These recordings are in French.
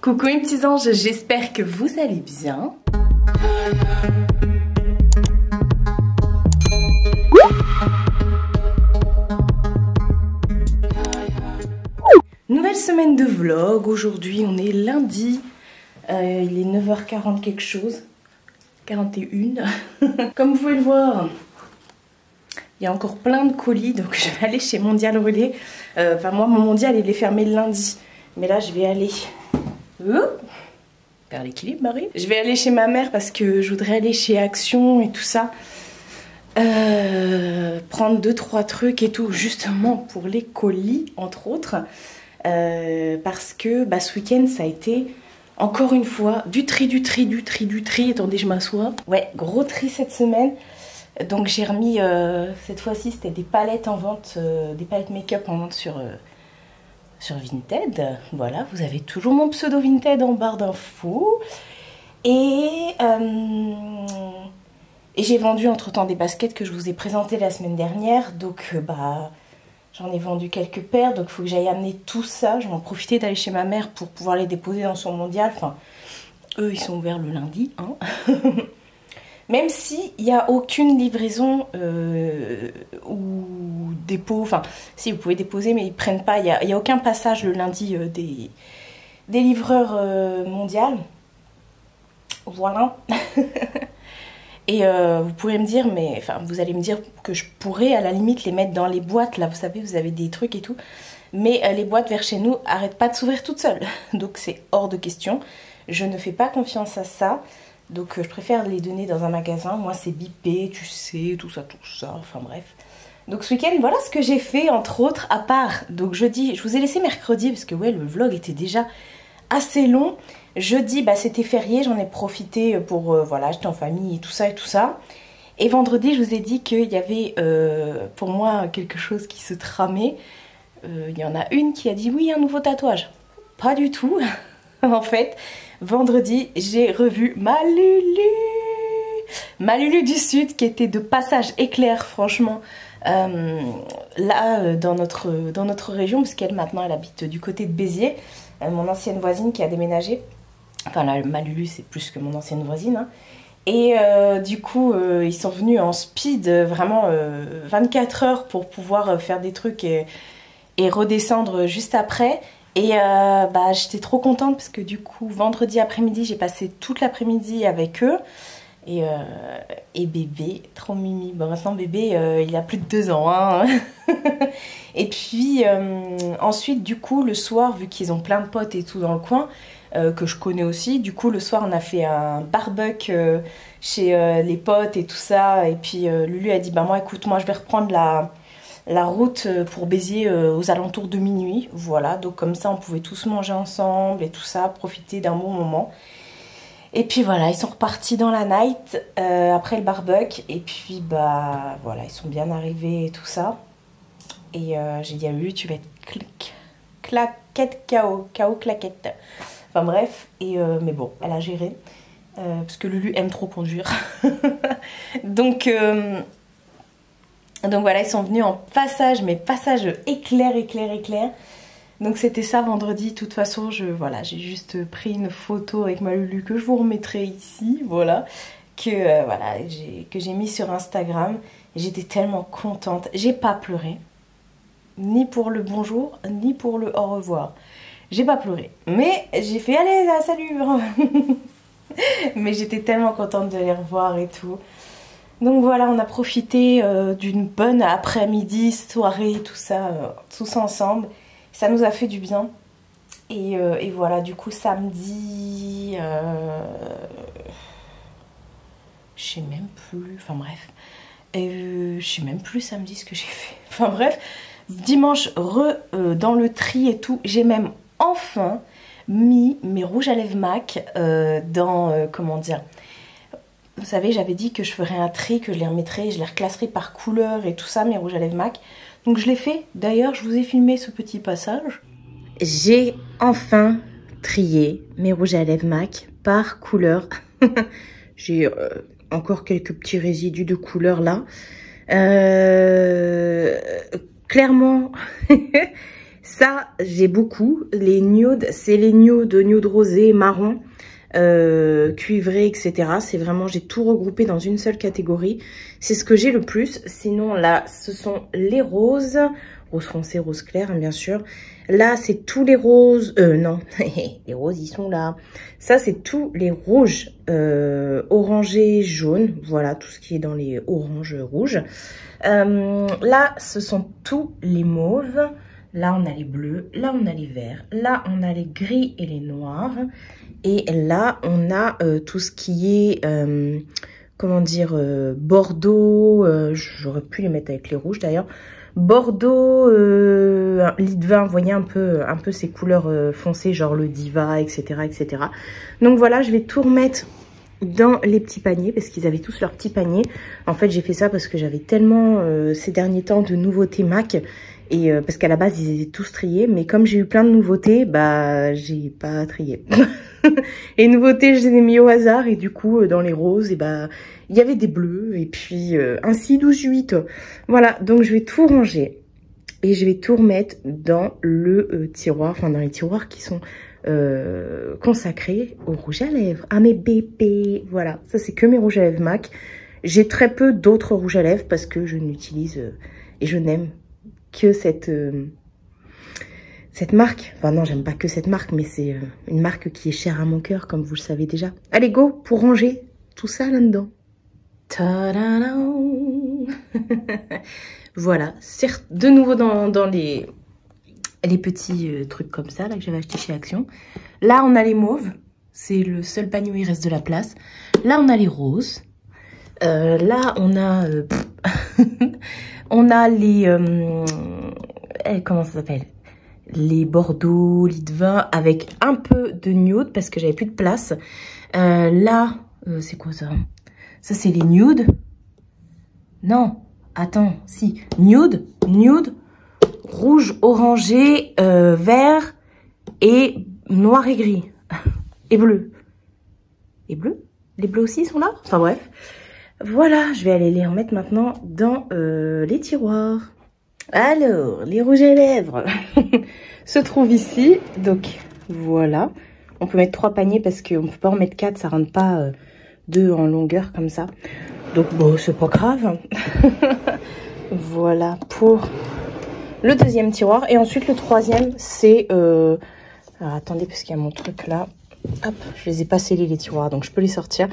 Coucou mes petits anges, j'espère que vous allez bien. Nouvelle semaine de vlog, aujourd'hui on est lundi, il est 9h40 quelque chose, 41. Comme vous pouvez le voir, il y a encore plein de colis, donc je vais aller chez Mondial Relais. Enfin moi mon Mondial il est fermé le lundi, mais là je vais aller... Vers l'équilibre, Marie. Je vais aller chez ma mère parce que je voudrais aller chez Action et tout ça. Prendre 2-3 trucs et tout, justement pour les colis, entre autres. Parce que ce week-end, ça a été, encore une fois, du tri. Attendez, je m'assois. Ouais, gros tri cette semaine. Donc j'ai remis, cette fois-ci, c'était des palettes en vente, des palettes make-up en vente sur Vinted. Voilà, vous avez toujours mon pseudo Vinted en barre d'infos. Et j'ai vendu entre-temps des baskets que je vous ai présentées la semaine dernière. Donc j'en ai vendu quelques paires. Donc il faut que j'aille amener tout ça. Je vais en profiter d'aller chez ma mère pour pouvoir les déposer dans son Mondial. Enfin, eux, ils sont ouverts le lundi. Hein. Même s'il n'y a aucune livraison ou dépôt, enfin si vous pouvez déposer mais ils ne prennent pas, il n'y a aucun passage le lundi des livreurs mondial. Voilà. Et vous pourrez me dire, mais enfin vous allez me dire que je pourrais à la limite les mettre dans les boîtes, là vous savez vous avez des trucs et tout. Mais les boîtes vers chez nous n'arrêtent pas de s'ouvrir toutes seules. Donc c'est hors de question. Je ne fais pas confiance à ça. Donc je préfère les donner dans un magasin. Moi c'est bipé, tu sais, tout ça. Enfin bref. Donc ce week-end, voilà ce que j'ai fait entre autres. À part, donc jeudi, je vous ai laissé mercredi parce que ouais, le vlog était déjà assez long. Jeudi, c'était férié, j'en ai profité pour, voilà, j'étais en famille et tout ça. Et vendredi, je vous ai dit qu'il y avait pour moi quelque chose qui se tramait. Il y en a une qui a dit oui, un nouveau tatouage. Pas du tout. En fait, vendredi, j'ai revu ma Lulu du Sud qui était de passage éclair, franchement. Là, dans notre région, parce qu'elle maintenant, elle habite du côté de Béziers. Mon ancienne voisine qui a déménagé. Enfin, là, ma Lulu, c'est plus que mon ancienne voisine. Hein. Et du coup, ils sont venus en speed, vraiment 24 heures pour pouvoir faire des trucs et redescendre juste après. Et j'étais trop contente parce que du coup vendredi après-midi j'ai passé toute l'après-midi avec eux et bébé, trop mimi. Bon maintenant bébé il a plus de 2 ans hein. Et puis ensuite du coup le soir vu qu'ils ont plein de potes et tout dans le coin que je connais aussi, du coup le soir on a fait un barbecue chez les potes et tout ça. Et puis Lulu a dit moi écoute moi je vais reprendre la route pour Béziers aux alentours de minuit. Voilà, donc comme ça on pouvait tous manger ensemble et tout ça, profiter d'un bon moment. Et puis voilà, ils sont repartis dans la night après le barbecue. Et puis voilà, ils sont bien arrivés et tout ça. Et j'ai dit à Lulu, tu vas être claquette KO claquette. Enfin bref, et mais bon, elle a géré. Parce que Lulu aime trop conduire. Donc voilà, ils sont venus en passage, mais passage éclair. Donc c'était ça vendredi. De toute façon, voilà, j'ai juste pris une photo avec ma Lulu que je vous remettrai ici, voilà, que j'ai mis sur Instagram. J'étais tellement contente. J'ai pas pleuré, ni pour le bonjour, ni pour le au revoir. J'ai pas pleuré, mais j'ai fait allez, salut. Mais j'étais tellement contente de les revoir et tout. Donc voilà, on a profité d'une bonne après-midi, soirée, tout ça, tous ensemble. Ça nous a fait du bien. Et voilà, du coup, samedi... je sais même plus... Enfin bref. Je sais même plus samedi ce que j'ai fait. Enfin bref. Dimanche, dans le tri et tout, j'ai même enfin mis mes rouges à lèvres MAC dans... comment dire... Vous savez, j'avais dit que je ferais un tri, que je les remettrais, je les reclasserais par couleur et tout ça, mes rouges à lèvres MAC. Donc je l'ai fait. D'ailleurs, je vous ai filmé ce petit passage. J'ai enfin trié mes rouges à lèvres MAC par couleur. J'ai encore quelques petits résidus de couleur là. Clairement, Ça, j'ai beaucoup. Les nudes, c'est les nudes rosé, marron, cuivré, etc. C'est vraiment, j'ai tout regroupé dans une seule catégorie. C'est ce que j'ai le plus. Sinon, là, ce sont les roses. Rose foncé, rose clair, hein, bien sûr. Là, c'est tous les roses. Non, les roses, ils sont là. Ça, c'est tous les rouges, orangés, jaunes. Voilà, tout ce qui est dans les oranges, rouges. Là, ce sont tous les mauves. Là, on a les bleus. Là, on a les verts. Là, on a les gris et les noirs. Et là, on a tout ce qui est, comment dire, bordeaux. J'aurais pu les mettre avec les rouges d'ailleurs. Bordeaux, lit de vin, vous voyez un peu ces couleurs foncées, genre le Diva, etc., etc. Donc voilà, je vais tout remettre dans les petits paniers, parce qu'ils avaient tous leurs petits paniers. En fait, j'ai fait ça parce que j'avais tellement, ces derniers temps, de nouveautés MAC, et parce qu'à la base, ils étaient tous triés, mais comme j'ai eu plein de nouveautés, bah, j'ai pas trié. Les nouveautés, je les ai mis au hasard, et du coup, dans les roses, et bah, il y avait des bleus, et puis ainsi 12-8. Voilà, donc je vais tout ranger, et je vais tout remettre dans le tiroir, enfin dans les tiroirs qui sont consacrés au rouge à lèvres, à mes bébés. Voilà, ça c'est que mes rouges à lèvres MAC. J'ai très peu d'autres rouges à lèvres parce que je n'utilise et je n'aime que cette marque. Enfin non, j'aime pas que cette marque, mais c'est une marque qui est chère à mon cœur, comme vous le savez déjà. Allez, go pour ranger tout ça là-dedans. Voilà, c'est de nouveau dans les petits trucs comme ça là que j'avais acheté chez Action. Là, on a les mauves. C'est le seul panier où il reste de la place. Là, on a les roses. Là, on a... on a les... comment ça s'appelle? Les bordeaux, lit de vin, avec un peu de nude, parce que j'avais plus de place. Là, c'est quoi ça? Ça, c'est les nudes. Non, attends, si. Nude, rouge, orangé, vert et noir et gris. Et bleu. Et bleu? Les bleus aussi sont là? Enfin bref. Voilà, je vais aller les remettre maintenant dans les tiroirs. Alors, les rouges à lèvres se trouvent ici. Donc, voilà. On peut mettre 3 paniers parce qu'on ne peut pas en mettre 4. Ça ne rentre pas 2 en longueur comme ça. Donc, bon, c'est pas grave. Voilà pour le deuxième tiroir. Et ensuite, le troisième, c'est... Alors, attendez, parce qu'il y a mon truc là. Hop, je les ai pas scellés les tiroirs, donc je peux les sortir.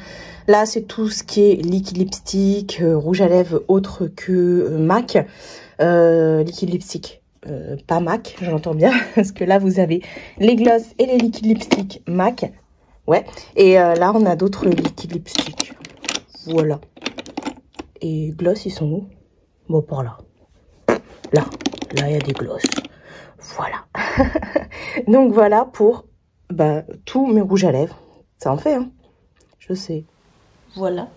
Là, c'est tout ce qui est liquide lipstick, rouge à lèvres autre que MAC. Liquide lipstick, pas MAC, j'entends bien. Parce que là, vous avez les gloss et les liquides lipstick MAC. Ouais. Et là, on a d'autres liquides lipstick. Voilà. Et gloss, ils sont où? Bon, par là. Là, il y a des gloss. Voilà. Donc, voilà pour... bah, tous mes rouges à lèvres. Ça en fait, hein. Je sais. Voilà.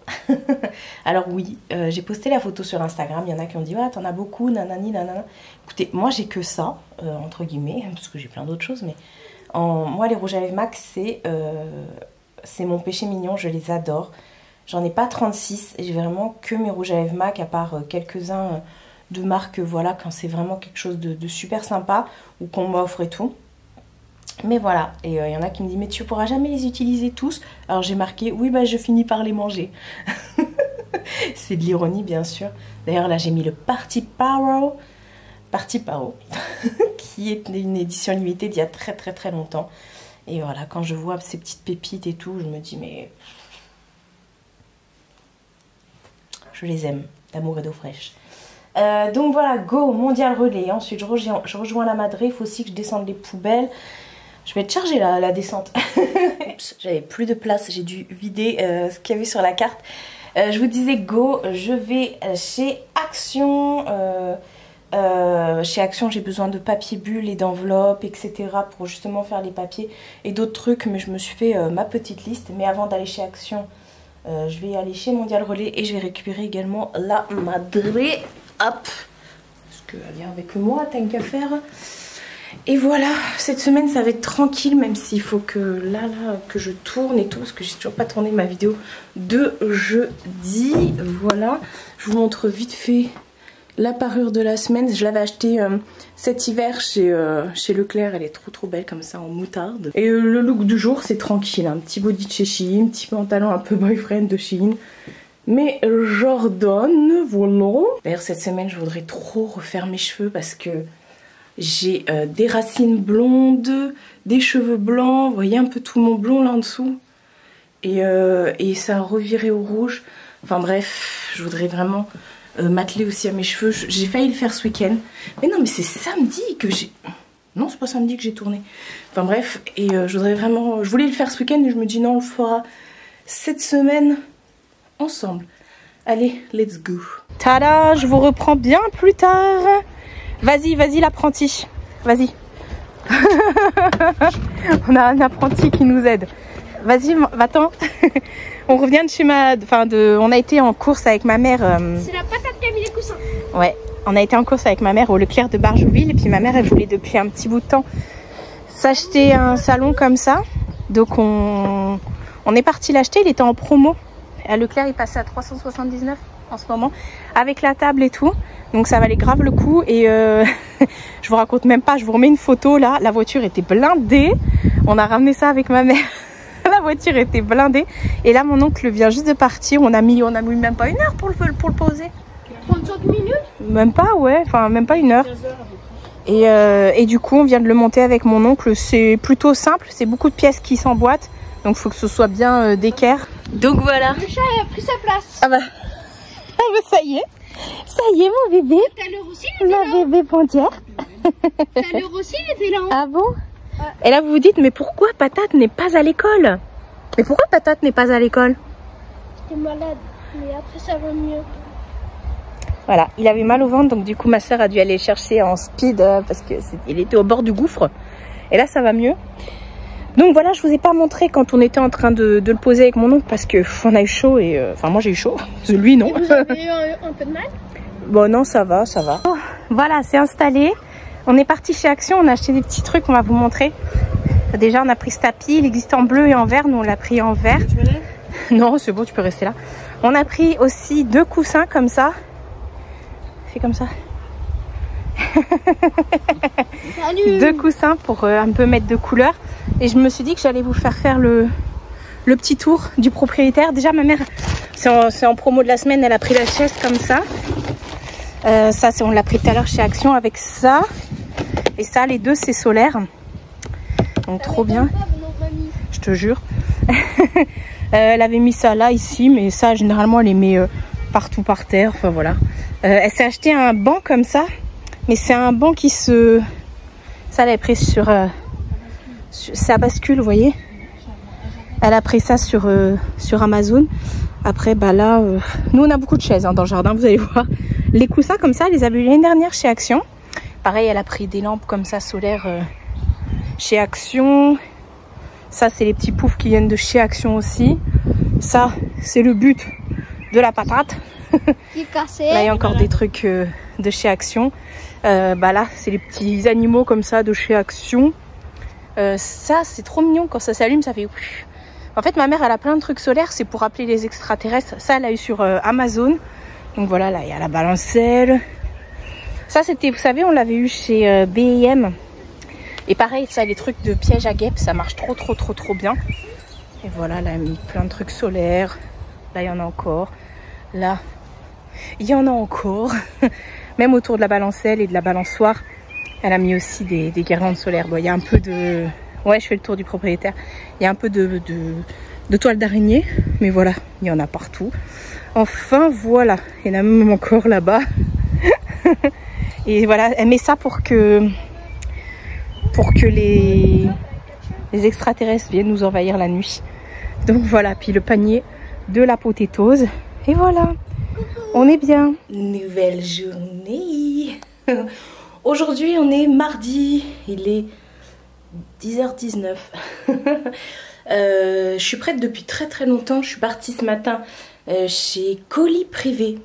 Alors oui, j'ai posté la photo sur Instagram. Il y en a qui ont dit, ouais, t'en as beaucoup, nanani, nanana. Écoutez, moi, j'ai que ça, entre guillemets, parce que j'ai plein d'autres choses. Mais moi, les rouges à lèvres MAC, c'est mon péché mignon. Je les adore. J'en ai pas 36. J'ai vraiment que mes rouges à lèvres MAC, à part quelques-uns de marques, voilà, quand c'est vraiment quelque chose de super sympa ou qu'on m'offre et tout. Mais voilà, et il y en a qui me disent, mais tu pourras jamais les utiliser tous. Alors j'ai marqué, oui, bah je finis par les manger. C'est de l'ironie, bien sûr. D'ailleurs, là, j'ai mis le Party Paro, qui est une édition limitée d'il y a très très très longtemps. Et voilà, quand je vois ces petites pépites et tout, je me dis, mais... je les aime, d'amour et d'eau fraîche. Donc voilà, go, mondial relais. Ensuite, je rejoins la Madré. Il faut aussi que je descende les poubelles. Je vais être chargée la descente. J'avais plus de place, j'ai dû vider ce qu'il y avait sur la carte. Je vous disais go, je vais chez Action. Chez Action, j'ai besoin de papier bulle et d'enveloppes, etc. pour justement faire les papiers et d'autres trucs. Mais je me suis fait ma petite liste. Mais avant d'aller chez Action, je vais aller chez Mondial Relais et je vais récupérer également la Madré. Hop, parce qu'elle vient avec moi, tant qu'à faire. Et voilà, cette semaine ça va être tranquille, même s'il faut que là que je tourne et tout, parce que j'ai toujours pas tourné ma vidéo de jeudi. Voilà, je vous montre vite fait la parure de la semaine. Je l'avais achetée cet hiver chez Leclerc. Elle est trop belle comme ça en moutarde. Et le look du jour c'est tranquille. Un petit body de chez Shein, petit pantalon un peu boyfriend de Shein. Mais Jordan, voilà. D'ailleurs cette semaine je voudrais trop refaire mes cheveux parce que j'ai des racines blondes, des cheveux blancs. Vous voyez un peu tout mon blond là en dessous. Et ça a reviré au rouge. Enfin bref, je voudrais vraiment m'atteler aussi à mes cheveux. J'ai failli le faire ce week-end. Mais non, mais c'est samedi que j'ai... Non, c'est pas samedi que j'ai tourné. Enfin bref, et je voudrais vraiment... Je voulais le faire ce week-end et je me dis non, on le fera cette semaine ensemble. Allez, let's go. Tada, je vous reprends bien plus tard. Vas-y l'apprenti. Vas-y. On a un apprenti qui nous aide. Vas-y, va-t'en. On revient de chez on a été en course avec ma mère. C'est la patate qui a mis les coussins. Ouais, on a été en course avec ma mère au Leclerc de Barjouville. Et puis ma mère, elle voulait depuis un petit bout de temps s'acheter un salon comme ça. Donc on est parti l'acheter. Il était en promo. À Leclerc, il passait à 379 en ce moment. Avec la table et tout. Donc ça valait grave le coup. Et je vous raconte même pas. Je vous remets une photo là. La voiture était blindée. On a ramené ça avec ma mère. La voiture était blindée et là mon oncle vient juste de partir. On a mis même pas une heure pour le poser. 35 minutes? Même pas, ouais, enfin même pas une heure. Et du coup on vient de le monter avec mon oncle. C'est plutôt simple, c'est beaucoup de pièces qui s'emboîtent, donc il faut que ce soit bien d'équerre. Donc voilà. Le chat a pris sa place. Ah bah ça y est mon bébé. Tout à l'heure aussi il était là. Ma bébé pontière. Tout à l'heure aussi il était là. Ah bon? Et là vous vous dites mais pourquoi Patate n'est pas à l'école? Mais pourquoi Patate n'est pas à l'école? J'étais malade, mais après ça va mieux. Voilà, il avait mal au ventre, donc du coup ma soeur a dû aller chercher en speed parce qu'il était au bord du gouffre. Et là ça va mieux. Donc voilà, je vous ai pas montré quand on était en train de le poser avec mon oncle parce que on a eu chaud et enfin moi j'ai eu chaud, lui non. Et vous avez eu un peu de mal? Bon non, ça va. Oh, voilà, c'est installé. On est parti chez Action, on a acheté des petits trucs, on va vous montrer. Déjà on a pris ce tapis, il existe en bleu et en vert, nous on l'a pris en vert. Non c'est bon, tu peux rester là. On a pris aussi 2 coussins comme ça. Fais comme ça. Salut. 2 coussins pour un peu mettre de couleur. Et je me suis dit que j'allais vous faire le petit tour du propriétaire. Déjà ma mère, c'est en promo de la semaine, elle a pris la chaise comme ça. Ça on l'a pris tout à l'heure chez Action avec ça. Et ça les deux c'est solaire. Donc trop bien. Je te jure. Elle avait mis ça là ici. Mais ça généralement elle les met partout par terre. Enfin voilà. Elle s'est acheté un banc comme ça. Mais c'est un banc qui se... Ça elle a pris sur... ça bascule vous voyez. Elle a pris ça sur Amazon. Après bah là nous on a beaucoup de chaises dans le jardin, vous allez voir. Les coussins comme ça elle les a vus l'année dernière chez Action. Pareil elle a pris des lampes comme ça solaires chez Action. Ça c'est les petits poufs qui viennent de chez Action aussi. Ça c'est le but de la patate. Qui est cassé. Là il y a encore des trucs de chez Action. Bah là c'est les petits animaux comme ça de chez Action. Ça c'est trop mignon quand ça s'allume, ça fait... En fait ma mère elle a plein de trucs solaires, c'est pour appeler les extraterrestres. Ça elle a eu sur Amazon. Donc voilà, là il y a la balancelle. Ça c'était, vous savez, on l'avait eu chez B&M. Et pareil, ça les trucs de piège à guêpes, ça marche trop bien. Et voilà, là elle a mis plein de trucs solaires. Là il y en a encore. Là il y en a encore. Même autour de la balancelle et de la balançoire, elle a mis aussi des guirlandes solaires. Bon, il y a un peu de... Ouais, je fais le tour du propriétaire. Il y a un peu de toile d'araignée, mais voilà, il y en a partout. Enfin, voilà, il y en a même encore là-bas. Et voilà, elle met ça pour que les extraterrestres viennent nous envahir la nuit. Donc voilà, puis le panier de la potatoes. Et voilà, on est bien. Nouvelle journée. Aujourd'hui, on est mardi. Il est 10h19. Je suis prête depuis très longtemps. Je suis partie ce matin chez Colis Privé,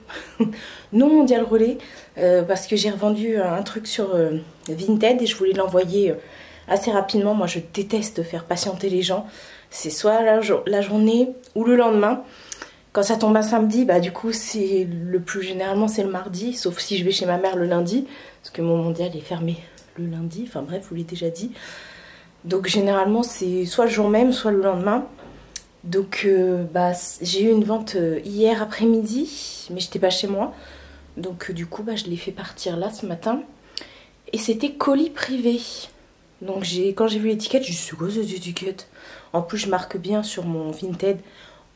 non Mondial Relais, parce que j'ai revendu un truc sur Vinted et je voulais l'envoyer assez rapidement. Moi je déteste faire patienter les gens. C'est soit la journée ou le lendemain. Quand ça tombe un samedi, bah du coup c'est le plus généralement c'est le mardi, sauf si je vais chez ma mère le lundi, parce que mon mondial est fermé le lundi, enfin bref, je vous l'ai déjà dit. Donc généralement c'est soit le jour même, soit le lendemain. Donc bah, j'ai eu une vente hier après-midi, mais j'étais pas chez moi. Donc du coup bah, je l'ai fait partir là ce matin. Et c'était colis privé. Donc quand j'ai vu l'étiquette, je me suis dit, c'est quoi cette étiquette? En plus je marque bien sur mon Vinted,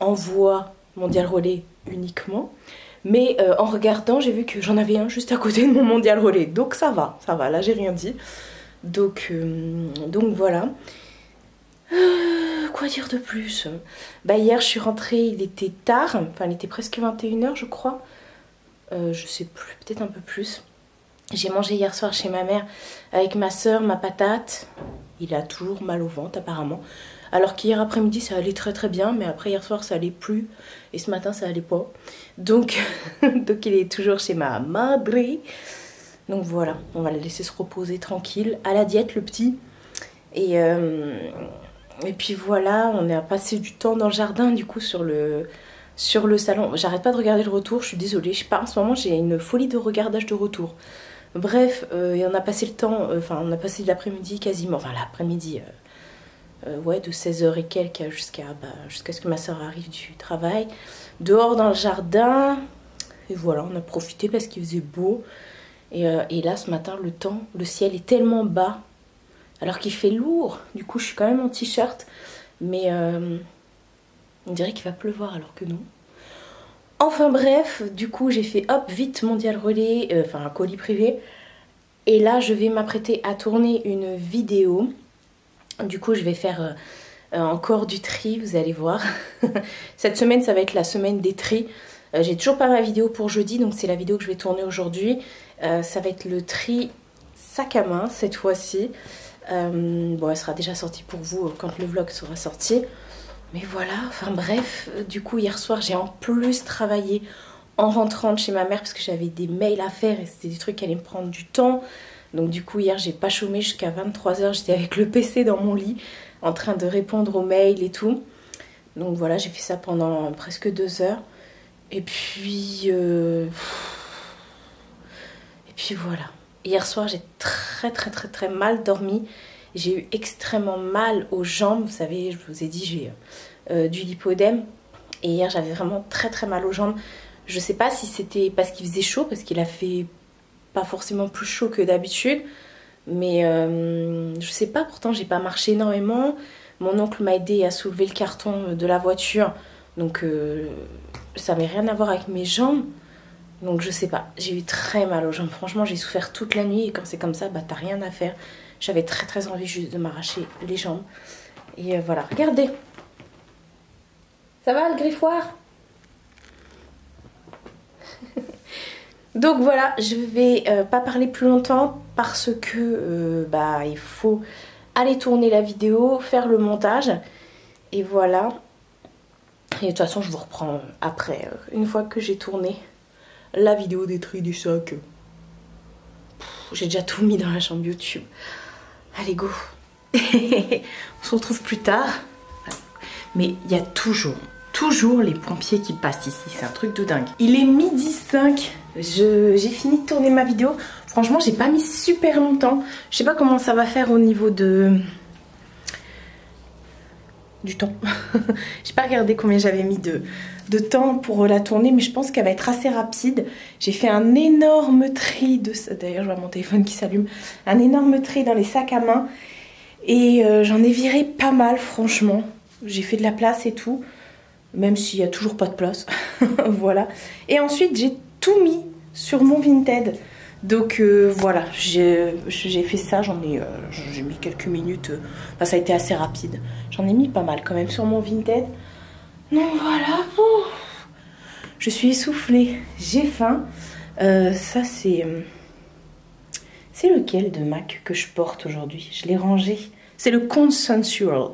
envoi Mondial Relais uniquement. Mais en regardant, j'ai vu que j'en avais un juste à côté de mon Mondial Relais. Donc ça va, là j'ai rien dit. Donc voilà. Quoi dire de plus? Bah hier je suis rentrée, il était tard, enfin il était presque 21h je crois. Je sais plus, peut-être un peu plus. J'ai mangé hier soir chez ma mère avec ma soeur, ma patate. Il a toujours mal au ventre apparemment. Alors qu'hier après-midi ça allait très très bien, mais après hier soir ça allait plus. Et ce matin ça allait pas. Donc, donc il est toujours chez ma madre. Donc voilà, on va le laisser se reposer tranquille. À la diète le petit. Et puis voilà, on a passé du temps dans le jardin du coup sur le salon. J'arrête pas de regarder le retour, je suis désolée. Je sais pas, en ce moment j'ai une folie de regardage de retour. Bref, et on a passé le temps, enfin on a passé de l'après-midi quasiment, enfin l'après-midi, ouais, de 16h et quelques jusqu'à ce que ma soeur arrive du travail. Dehors dans le jardin, et voilà, on a profité parce qu'il faisait beau. Et là ce matin, le ciel est tellement bas, alors qu'il fait lourd. Du coup je suis quand même en t-shirt, mais on dirait qu'il va pleuvoir alors que non. Enfin bref, du coup j'ai fait hop vite Mondial Relais, enfin un colis privé. Et là je vais m'apprêter à tourner une vidéo. Du coup je vais faire encore du tri, vous allez voir. Cette semaine ça va être la semaine des tris. J'ai toujours pas ma vidéo pour jeudi, donc c'est la vidéo que je vais tourner aujourd'hui. Ça va être le tri sac à main cette fois-ci. Bon elle sera déjà sortie pour vous quand le vlog sera sorti. Mais voilà, enfin bref, du coup hier soir j'ai en plus travaillé en rentrant de chez ma mère parce que j'avais des mails à faire et c'était des trucs qui allaient me prendre du temps. Donc du coup hier j'ai pas chômé jusqu'à 23h, j'étais avec le PC dans mon lit en train de répondre aux mails et tout. Donc voilà, j'ai fait ça pendant presque 2 heures. Et puis voilà. Hier soir j'ai très mal dormi. J'ai eu extrêmement mal aux jambes, vous savez, je vous ai dit, j'ai du lipodème. Et hier, j'avais vraiment très mal aux jambes. Je sais pas si c'était parce qu'il faisait chaud, parce qu'il a fait pas forcément plus chaud que d'habitude. Mais je sais pas, pourtant j'ai pas marché énormément. Mon oncle m'a aidé à soulever le carton de la voiture. Donc ça n'avait rien à voir avec mes jambes. Donc je sais pas, j'ai eu très mal aux jambes. Franchement, j'ai souffert toute la nuit et quand c'est comme ça, bah t'as rien à faire. J'avais très envie juste de m'arracher les jambes. Et voilà, regardez. Ça va le griffoir? Donc voilà, je vais pas parler plus longtemps parce que bah, il faut aller tourner la vidéo, faire le montage. Et voilà. Et de toute façon, je vous reprends après, une fois que j'ai tourné la vidéo des tri du sac. J'ai déjà tout mis dans la chambre YouTube. Allez go. On se retrouve plus tard. Mais il y a toujours les pompiers qui passent ici. C'est un truc de dingue. Il est 12h05. J'ai fini de tourner ma vidéo. Franchement j'ai pas mis super longtemps. Je sais pas comment ça va faire au niveau du temps. J'ai pas regardé combien j'avais mis de temps pour la tourner, mais je pense qu'elle va être assez rapide. J'ai fait un énorme tri de ça. D'ailleurs je vois mon téléphone qui s'allume. Un énorme tri dans les sacs à main. Et j'en ai viré pas mal franchement. J'ai fait de la place et tout. Même s'il n'y a toujours pas de place. Voilà. Et ensuite j'ai tout mis sur mon Vinted. Donc voilà, j'ai fait ça, j'ai mis quelques minutes, enfin ça a été assez rapide. J'en ai mis pas mal quand même sur mon Vinted. Donc voilà, je suis essoufflée, j'ai faim. Ça c'est lequel de MAC que je porte aujourd'hui? Je l'ai rangé. C'est le Consensual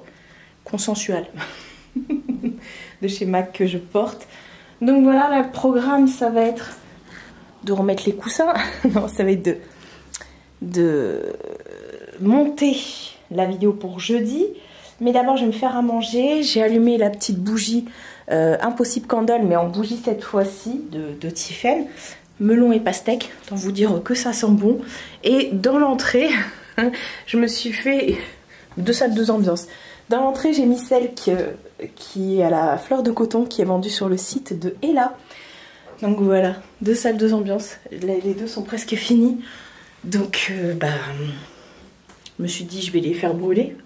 de chez MAC que je porte. Donc voilà, le programme ça va être de remettre les coussins. Non, ça va être de monter la vidéo pour jeudi, Mais d'abord je vais me faire à manger. J'ai allumé la petite bougie Impossible Candle, mais en bougie cette fois-ci de Tiffen. Melon et pastèque, autant vous dire que ça sent bon. Et dans l'entrée, je me suis fait 2 salles, 2 ambiances. Dans l'entrée, j'ai mis celle qui est à la fleur de coton, qui est vendue sur le site de Ella. Donc voilà, 2 salles, 2 ambiances. Les 2 sont presque finis. Donc je me suis dit je vais les faire brûler.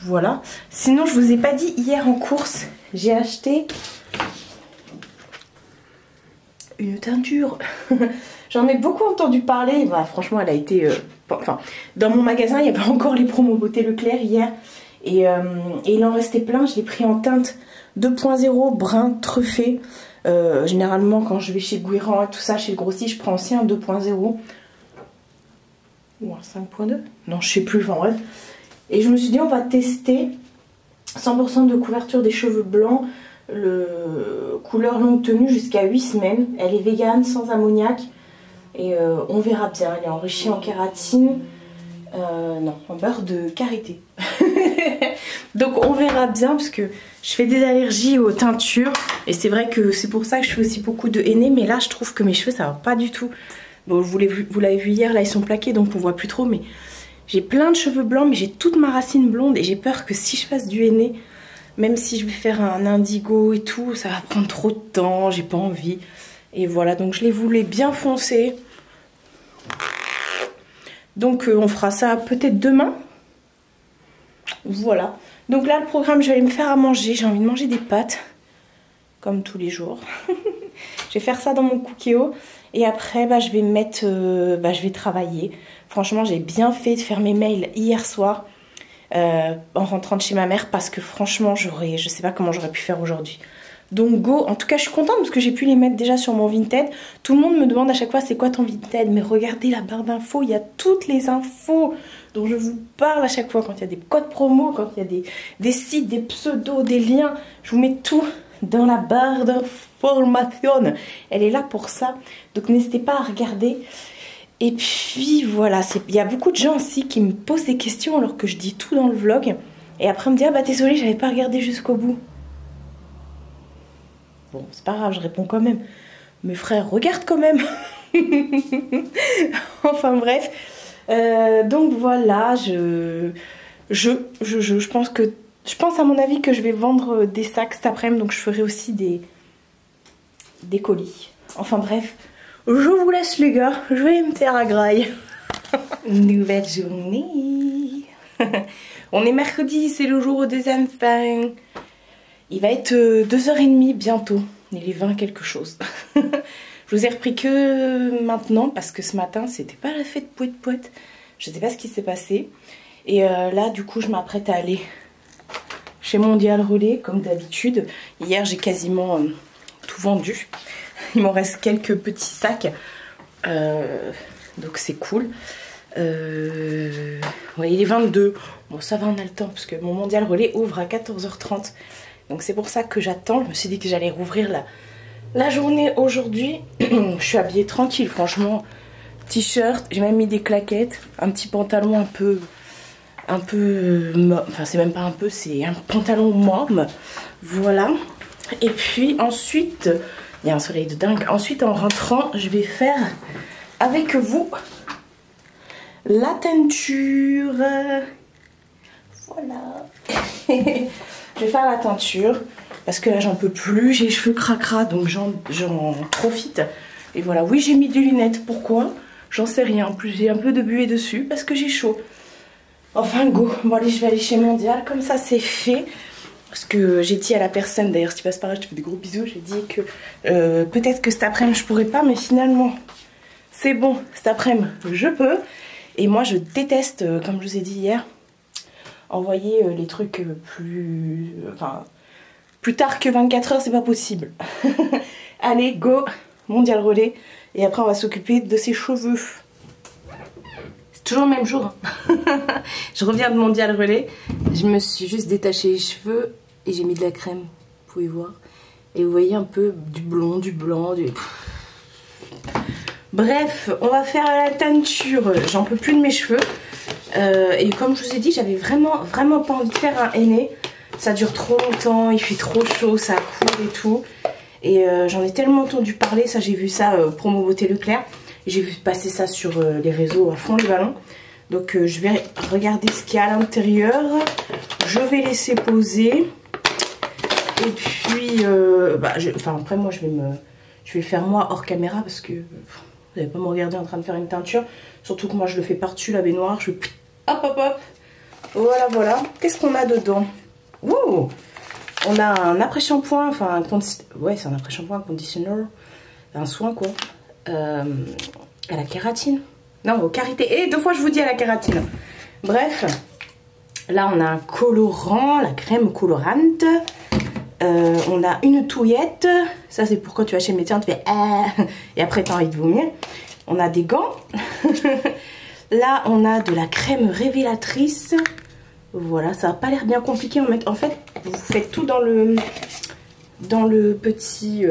Voilà. Sinon je vous ai pas dit, hier en course, j'ai acheté une teinture. J'en ai beaucoup entendu parler. Bah, franchement elle a été... enfin, dans mon magasin il y avait encore les promos Beauté Leclerc hier. Et il en restait plein. Je l'ai pris en teinte 2.0 brun truffé. Généralement quand je vais chez Guérand et tout ça, chez le grossiste, je prends aussi un 2.0 ou un 5.2, non je sais plus, enfin bref. Et je me suis dit on va tester 100% de couverture des cheveux blancs, couleur longue tenue jusqu'à 8 semaines. Elle est végane, sans ammoniac, et on verra bien. Elle est enrichie en kératine, non, en beurre de karité. Donc on verra bien, parce que je fais des allergies aux teintures, et c'est vrai que c'est pour ça que je fais aussi beaucoup de henné, mais là je trouve que mes cheveux ça va pas du tout. Bon, vous l'avez vu hier, là ils sont plaqués donc on voit plus trop, mais j'ai plein de cheveux blancs, mais j'ai toute ma racine blonde, et j'ai peur que si je fasse du henné, même si je vais faire un indigo et tout, ça va prendre trop de temps, j'ai pas envie. Et voilà, donc je les voulais bien foncés. Donc on fera ça peut-être demain. Voilà. Donc là le programme, je vais aller me faire à manger, j'ai envie de manger des pâtes, comme tous les jours. Je vais faire ça dans mon cookéo. Et après, je vais mettre, je vais travailler. Franchement, j'ai bien fait de faire mes mails hier soir en rentrant de chez ma mère, parce que franchement, je sais pas comment j'aurais pu faire aujourd'hui. Donc go, en tout cas je suis contente parce que j'ai pu les mettre déjà sur mon Vinted. Tout le monde me demande à chaque fois c'est quoi ton Vinted, mais regardez la barre d'infos, il y a toutes les infos dont je vous parle à chaque fois. Quand il y a des codes promo, quand il y a des sites, des pseudos, des liens, je vous mets tout dans la barre d'information. Elle est là pour ça, donc n'hésitez pas à regarder. Et puis voilà, il y a beaucoup de gens aussi qui me posent des questions alors que je dis tout dans le vlog, et après on me dit ah bah désolé j'avais pas regardé jusqu'au bout. Bon c'est pas grave, je réponds quand même. Mes frères regardent quand même. Enfin bref, donc voilà, je pense à mon avis que je vais vendre des sacs cet après-midi, donc je ferai aussi des colis. Enfin bref, je vous laisse les gars, je vais me faire à graille. Nouvelle journée. On est mercredi, c'est le jour des enfants. Il va être 2h30 bientôt. Il est 20 quelque chose. Je vous ai repris que maintenant parce que ce matin c'était pas la fête poète. Je sais pas ce qui s'est passé. Et là du coup je m'apprête à aller chez Mondial Relais comme d'habitude. Hier j'ai quasiment tout vendu. Il m'en reste quelques petits sacs. Donc c'est cool. Ouais, il est 22. Bon ça va, on a le temps parce que mon Mondial Relais ouvre à 14h30. Donc c'est pour ça que j'attends. Je me suis dit que j'allais rouvrir la journée aujourd'hui. Je suis habillée tranquille franchement. T-shirt, j'ai même mis des claquettes. Un petit pantalon un peu enfin c'est même pas un peu, c'est un pantalon morne. Voilà. Et puis ensuite, il y a un soleil de dingue. Ensuite en rentrant, je vais faire avec vous la teinture. Voilà. Je vais faire la teinture parce que là j'en peux plus, j'ai les cheveux cracra, donc j'en profite. Et voilà, oui j'ai mis des lunettes, pourquoi? J'en sais rien, en plus j'ai un peu de buée dessus parce que j'ai chaud. Enfin go, bon allez je vais aller chez Mondial, comme ça c'est fait. Parce que j'ai dit à la personne, d'ailleurs si tu passes par là je te fais des gros bisous, j'ai dit que peut-être que cet après-midi je pourrais pas, mais finalement c'est bon, cet après-midi je peux. Et moi je déteste, comme je vous ai dit hier, envoyer les trucs plus tard que 24 heures, c'est pas possible. Allez go, Mondial Relais, et après on va s'occuper de ses cheveux. C'est toujours le même jour. Je reviens de Mondial Relais, je me suis juste détaché les cheveux et j'ai mis de la crème, vous pouvez voir. Et vous voyez un peu du blond, du blanc, Bref, on va faire la teinture. J'en peux plus de mes cheveux. Et comme je vous ai dit, j'avais vraiment pas envie de faire un henné. Ça dure trop longtemps, il fait trop chaud, ça court et tout. Et j'en ai tellement entendu parler, ça j'ai vu ça promo beauté Leclerc. J'ai vu passer ça sur les réseaux à fond les ballons. Donc je vais regarder ce qu'il y a à l'intérieur. Je vais laisser poser. Et puis, après moi je vais le faire moi hors caméra parce que vous n'allez pas me regarder en train de faire une teinture. Surtout que moi je le fais par-dessus la baignoire. Je vais hop hop hop. Voilà. Qu'est-ce qu'on a dedans? Wow. On a un après-shampoing, enfin ouais c'est un après-shampoing, un conditioner, un soin quoi. À la kératine. Non, au karité. Et 2 fois je vous dis à la kératine. Bref, là on a un colorant, la crème colorante. On a une touillette. Ça c'est pour quand tu vas chez le médecin, tu fais et après tu as envie de vomir. On a des gants. Là on a de la crème révélatrice. Voilà, ça n'a pas l'air bien compliqué. En fait, vous faites tout dans le petit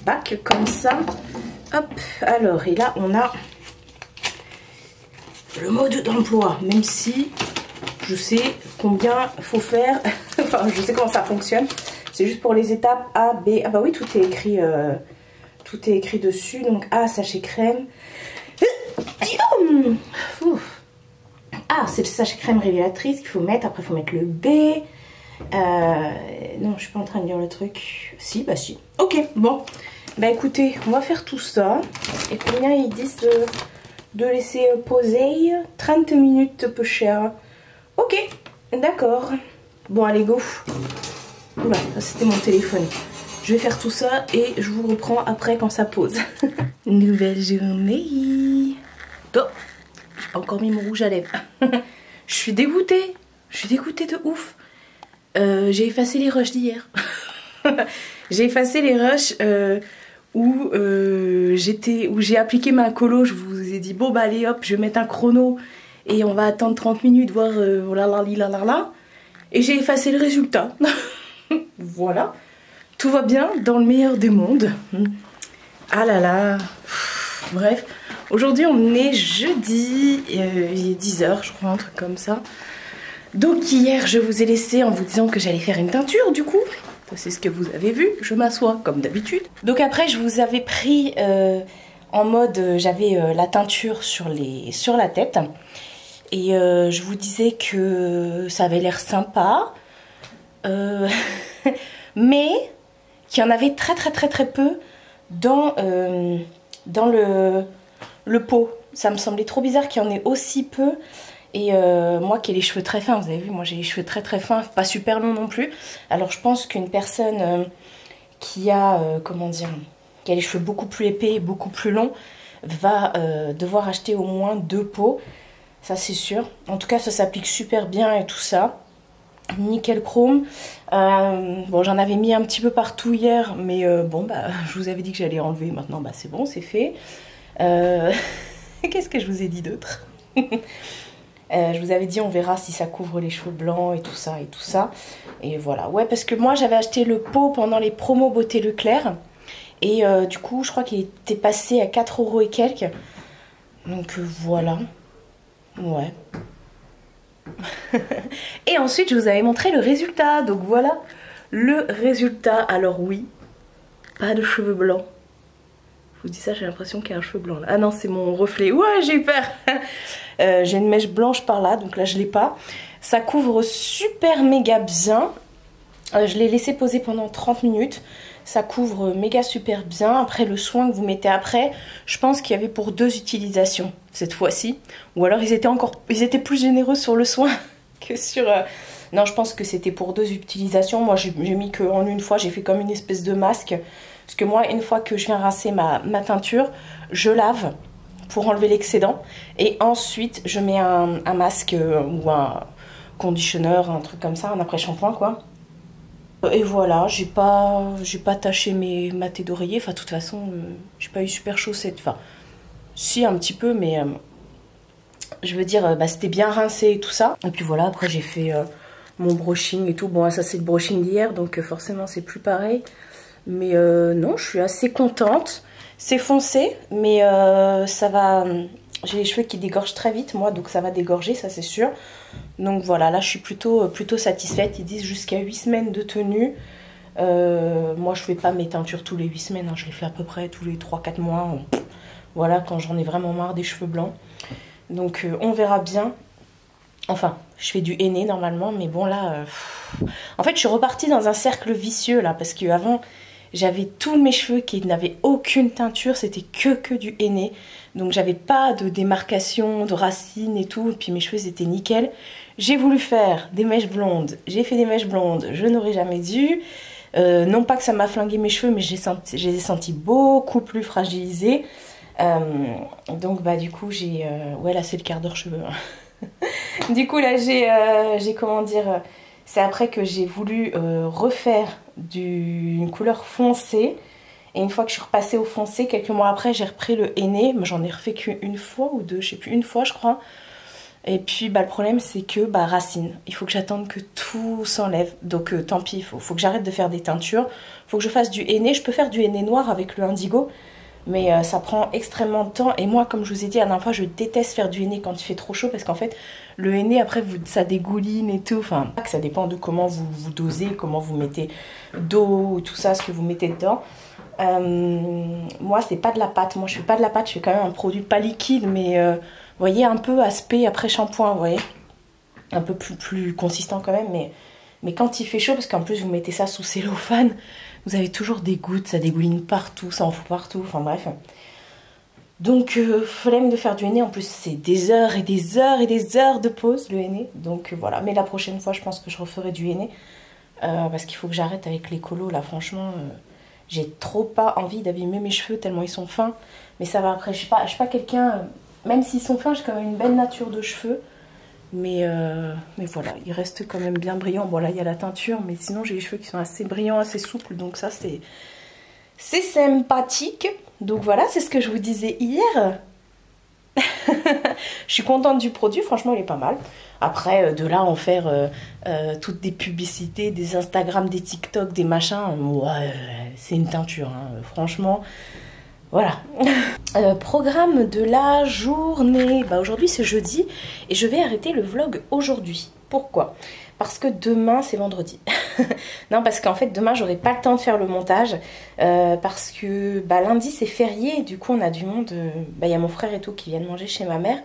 bac comme ça. Hop, alors, et là on a le mode d'emploi. Même si je sais combien il faut faire. Enfin, je sais comment ça fonctionne. C'est juste pour les étapes A, B. Ah bah oui, tout est écrit dessus. Donc A, sachet crème. Ah, c'est le sachet crème révélatrice qu'il faut mettre. Après, il faut mettre le B. Non, je suis pas en train de lire le truc. Si, bah si. Ok, bon. Bah écoutez, on va faire tout ça. Et combien ils disent de laisser poser? 30 minutes, peu cher. Ok, d'accord. Bon, allez, go. Oula, c'était mon téléphone. Je vais faire tout ça et je vous reprends après quand ça pose. Nouvelle journée. Oh, j'ai pas encore mis mon rouge à lèvres. Je suis dégoûtée. Je suis dégoûtée de ouf. J'ai effacé les rushs d'hier. J'ai effacé les rushs où j'ai appliqué ma colo. Je vous ai dit bon bah allez hop, je vais mettre un chrono et on va attendre 30 minutes voir et j'ai effacé le résultat. Voilà, tout va bien dans le meilleur des mondes. Ah là là. Bref, aujourd'hui on est jeudi, il est 10 h je crois, un truc comme ça. Donc hier je vous ai laissé en vous disant que j'allais faire une teinture du coup. C'est ce que vous avez vu, je m'assois comme d'habitude. Donc après je vous avais pris en mode, j'avais la teinture sur la tête. Et je vous disais que ça avait l'air sympa. Mais qu'il y en avait très peu dans le pot. Ça me semblait trop bizarre qu'il y en ait aussi peu. Et moi qui ai les cheveux très fins, vous avez vu, moi j'ai les cheveux très fins, pas super longs non plus. Alors je pense qu'une personne qui a, qui a les cheveux beaucoup plus épais et beaucoup plus longs va devoir acheter au moins 2 pots. Ça c'est sûr. En tout cas ça s'applique super bien et tout ça. Nickel chrome. Bon, j'en avais mis un petit peu partout hier, mais bon bah je vous avais dit que j'allais enlever. Maintenant bah c'est bon, c'est fait. Qu'est-ce que je vous ai dit d'autre? Je vous avais dit on verra si ça couvre les cheveux blancs et tout ça et tout ça. Et voilà, ouais, parce que moi j'avais acheté le pot pendant les promos beauté Leclerc. Et du coup je crois qu'il était passé à 4 € et quelques. Donc voilà. Ouais. Et ensuite je vous avais montré le résultat. Donc voilà le résultat. Alors oui, pas de cheveux blancs. Je vous dis ça, j'ai l'impression qu'il y a un cheveu blanc là. Ah non, c'est mon reflet. Ouais, j'ai eu peur. J'ai une mèche blanche par là, donc là je l'ai pas. Ça couvre super méga bien. Je l'ai laissé poser pendant 30 minutes. Ça couvre méga super bien. Après le soin que vous mettez après, je pense qu'il y avait pour 2 utilisations cette fois-ci. Ou alors ils étaient plus généreux sur le soin que sur... Non, je pense que c'était pour 2 utilisations. Moi j'ai mis qu'en une fois, j'ai fait comme une espèce de masque. Parce que moi, une fois que je viens rincer ma teinture, je lave pour enlever l'excédent. Et ensuite, je mets un masque ou un conditionneur, un truc comme ça, un après-shampoing quoi. Et voilà, j'ai pas taché ma tête d'oreiller. Enfin, de toute façon, j'ai pas eu super chaud enfin, si un petit peu, mais je veux dire, bah, c'était bien rincé et tout ça. Et puis voilà, après j'ai fait mon brushing et tout. Bon, ça c'est le brushing d'hier, donc forcément c'est plus pareil. Mais non, je suis assez contente. C'est foncé, mais ça va j'ai les cheveux qui dégorgent très vite moi, donc ça va dégorger, ça c'est sûr. Donc voilà, là je suis plutôt satisfaite. Ils disent jusqu'à 8 semaines de tenue. Moi je fais pas mes teintures tous les 8 semaines, hein. Je les fais à peu près tous les 3-4 mois. Voilà, quand j'en ai vraiment marre des cheveux blancs. Donc on verra bien. Enfin, je fais du henné normalement, mais bon là... En fait, je suis repartie dans un cercle vicieux là, parce qu'avant, j'avais tous mes cheveux qui n'avaient aucune teinture, c'était que du henné. Donc j'avais pas de démarcation, de racines et tout, et puis mes cheveux étaient nickel. J'ai voulu faire des mèches blondes, j'ai fait des mèches blondes, je n'aurais jamais dû. Non pas que ça m'a flingué mes cheveux, mais je les ai sentis beaucoup plus fragilisés. Donc bah du coup j'ai... Ouais là c'est le quart d'heure cheveux. Hein. Du coup là j'ai comment dire... C'est après que j'ai voulu refaire une couleur foncée. Et une fois que je suis repassée au foncé, quelques mois après j'ai repris le henné. Mais j'en ai refait qu'une fois ou deux, je sais plus, une fois je crois. Et puis bah, le problème c'est que racine, il faut que j'attende que tout s'enlève. Donc tant pis, il faut que j'arrête de faire des teintures. Il faut que je fasse du henné. Je peux faire du henné noir avec le indigo. Mais ça prend extrêmement de temps. Et moi, comme je vous ai dit la dernière fois, je déteste faire du henné quand il fait trop chaud. Parce qu'en fait, le henné, après, ça dégouline et tout. Enfin, ça dépend de comment vous dosez, comment vous mettez d'eau, tout ça, ce que vous mettez dedans. Moi, c'est pas de la pâte. Moi, je fais pas de la pâte. Je fais quand même un produit pas liquide. Mais, vous voyez, un peu aspect après shampoing, vous voyez. Un peu plus consistant quand même. Mais quand il fait chaud, parce qu'en plus, vous mettez ça sous cellophane, vous avez toujours des gouttes, ça dégouline partout, ça en fout partout, enfin bref. Donc flemme de faire du henné, en plus c'est des heures et des heures et des heures de pause le henné. Donc voilà, mais la prochaine fois je pense que je referai du henné. Parce qu'il faut que j'arrête avec les colos là, franchement. J'ai trop pas envie d'abîmer mes cheveux tellement ils sont fins. Mais ça va après, je suis pas quelqu'un, même s'ils sont fins, j'ai quand même une belle nature de cheveux. Mais voilà, il reste quand même bien brillant. Bon là il y a la teinture, mais sinon j'ai les cheveux qui sont assez brillants, assez souples. Donc ça c'est sympathique. Donc voilà, c'est ce que je vous disais hier. Je suis contente du produit, franchement il est pas mal. Après de là en faire toutes des publicités, des Instagram, des TikTok, des machins, ouais, c'est une teinture, hein, franchement. Voilà. Programme de la journée. Bah, aujourd'hui c'est jeudi et je vais arrêter le vlog aujourd'hui. Pourquoi? Parce que demain c'est vendredi. Non, parce qu'en fait demain j'aurai pas le temps de faire le montage. Parce que lundi c'est férié et du coup on a du monde. Il y a mon frère et tout qui viennent manger chez ma mère.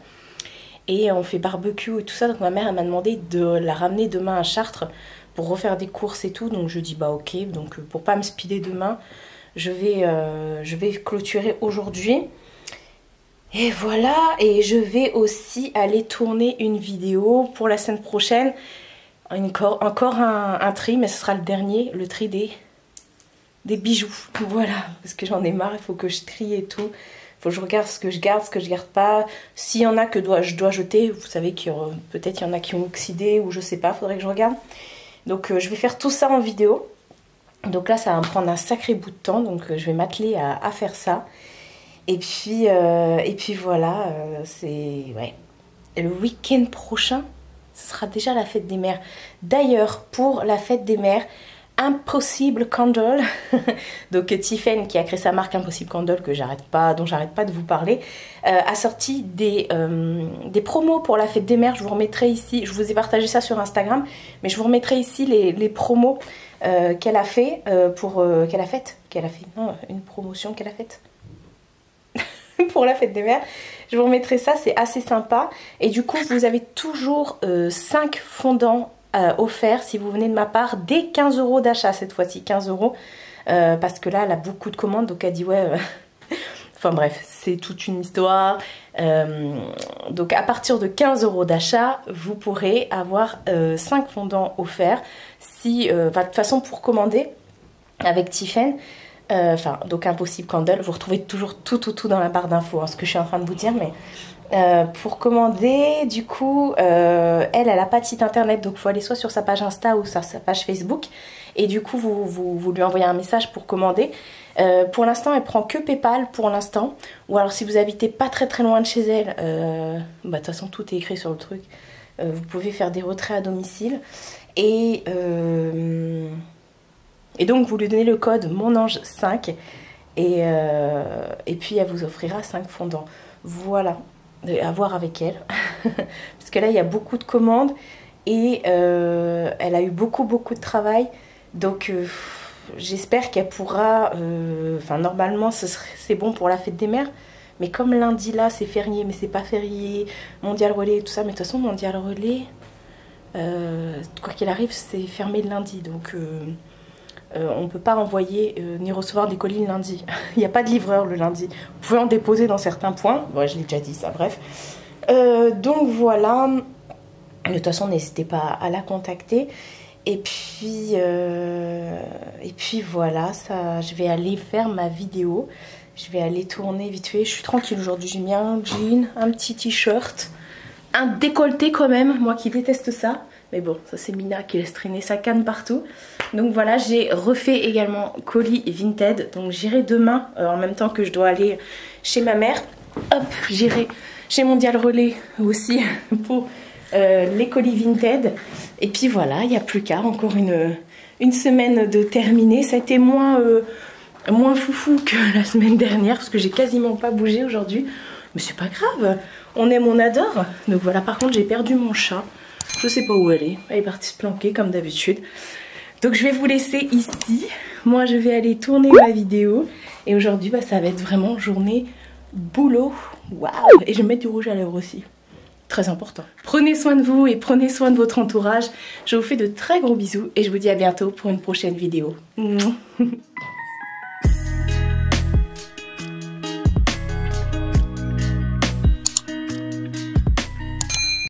Et on fait barbecue et tout ça. Donc ma mère elle m'a demandé de la ramener demain à Chartres pour refaire des courses et tout. Donc je dis bah ok. Donc pour pas me speeder demain, je vais clôturer aujourd'hui. Et voilà, et je vais aussi aller tourner une vidéo pour la semaine prochaine. Encore un tri, mais ce sera le dernier, le tri des bijoux. Voilà, parce que j'en ai marre, il faut que je trie et tout. Il faut que je regarde ce que je garde pas. S'il y en a que je dois jeter, vous savez qu'il peut-être il y en a qui ont oxydé ou je sais pas, faudrait que je regarde. Donc je vais faire tout ça en vidéo. Donc là ça va me prendre un sacré bout de temps, donc je vais m'atteler à faire ça. Et puis voilà, c'est... Ouais. Et le week-end prochain, ce sera déjà la fête des mères. D'ailleurs, pour la fête des mères, Impossible Candle, donc Tiffen qui a créé sa marque Impossible Candle, dont j'arrête pas de vous parler, a sorti des promos pour la fête des mères. Je vous remettrai ici, je vous ai partagé ça sur Instagram, mais je vous remettrai ici les promos qu'elle a fait une promotion qu'elle a faite pour la fête des mères. Je vous remettrai ça, c'est assez sympa. Et du coup vous avez toujours 5 fondants offerts si vous venez de ma part, dès 15 € d'achat cette fois-ci, 15 €, parce que là elle a beaucoup de commandes, donc elle dit ouais enfin bref, c'est toute une histoire. Donc à partir de 15 € d'achat, vous pourrez avoir 5 fondants offerts. Si, de toute façon pour commander avec Tiffen, donc Impossible Candle, vous retrouvez toujours tout dans la barre d'infos, hein, ce que je suis en train de vous dire, mais pour commander, du coup, elle a pas de site internet, donc il faut aller soit sur sa page Insta ou sur sa page Facebook, et du coup vous lui envoyez un message pour commander. Pour l'instant elle prend que PayPal pour l'instant, ou alors si vous habitez pas très loin de chez elle, de toute façon tout est écrit sur le truc, vous pouvez faire des retraits à domicile, et donc vous lui donnez le code MONANGE5 et puis elle vous offrira 5 fondants. Voilà. à voir avec elle. Parce que là, il y a beaucoup de commandes et elle a eu beaucoup de travail. Donc, j'espère qu'elle pourra... Enfin, normalement, c'est bon pour la fête des mères. Mais comme lundi, là, c'est férié, mais c'est pas férié, Mondial Relais et tout ça. Mais de toute façon, Mondial Relais, quoi qu'il arrive, c'est fermé le lundi. Donc... on ne peut pas envoyer ni recevoir des colis le lundi. Il n'y a pas de livreur le lundi. Vous pouvez en déposer dans certains points. Bon, je l'ai déjà dit ça, bref. Donc voilà. De toute façon, n'hésitez pas à la contacter. Et puis voilà, ça, je vais aller faire ma vidéo. Je vais aller tourner vite fait. Je suis tranquille aujourd'hui. J'ai mis un jean, un petit t-shirt, un décolleté quand même. Moi qui déteste ça. Mais bon, ça c'est Mina qui laisse traîner sa canne partout. Donc voilà, j'ai refait également colis Vinted. Donc j'irai demain, en même temps que je dois aller chez ma mère. Hop, j'irai chez Mondial Relais aussi pour les colis Vinted. Et puis voilà, il n'y a plus qu'à, encore une semaine de terminer. Ça a été moins foufou que la semaine dernière parce que j'ai quasiment pas bougé aujourd'hui. Mais c'est pas grave, on aime, on adore. Donc voilà, par contre j'ai perdu mon chat. Je sais pas où elle est. Elle est partie se planquer comme d'habitude. Donc je vais vous laisser ici. Moi je vais aller tourner ma vidéo. Et aujourd'hui bah, ça va être vraiment journée boulot. Waouh! Et je vais mettre du rouge à lèvres aussi. Très important. Prenez soin de vous et prenez soin de votre entourage. Je vous fais de très gros bisous. Et je vous dis à bientôt pour une prochaine vidéo.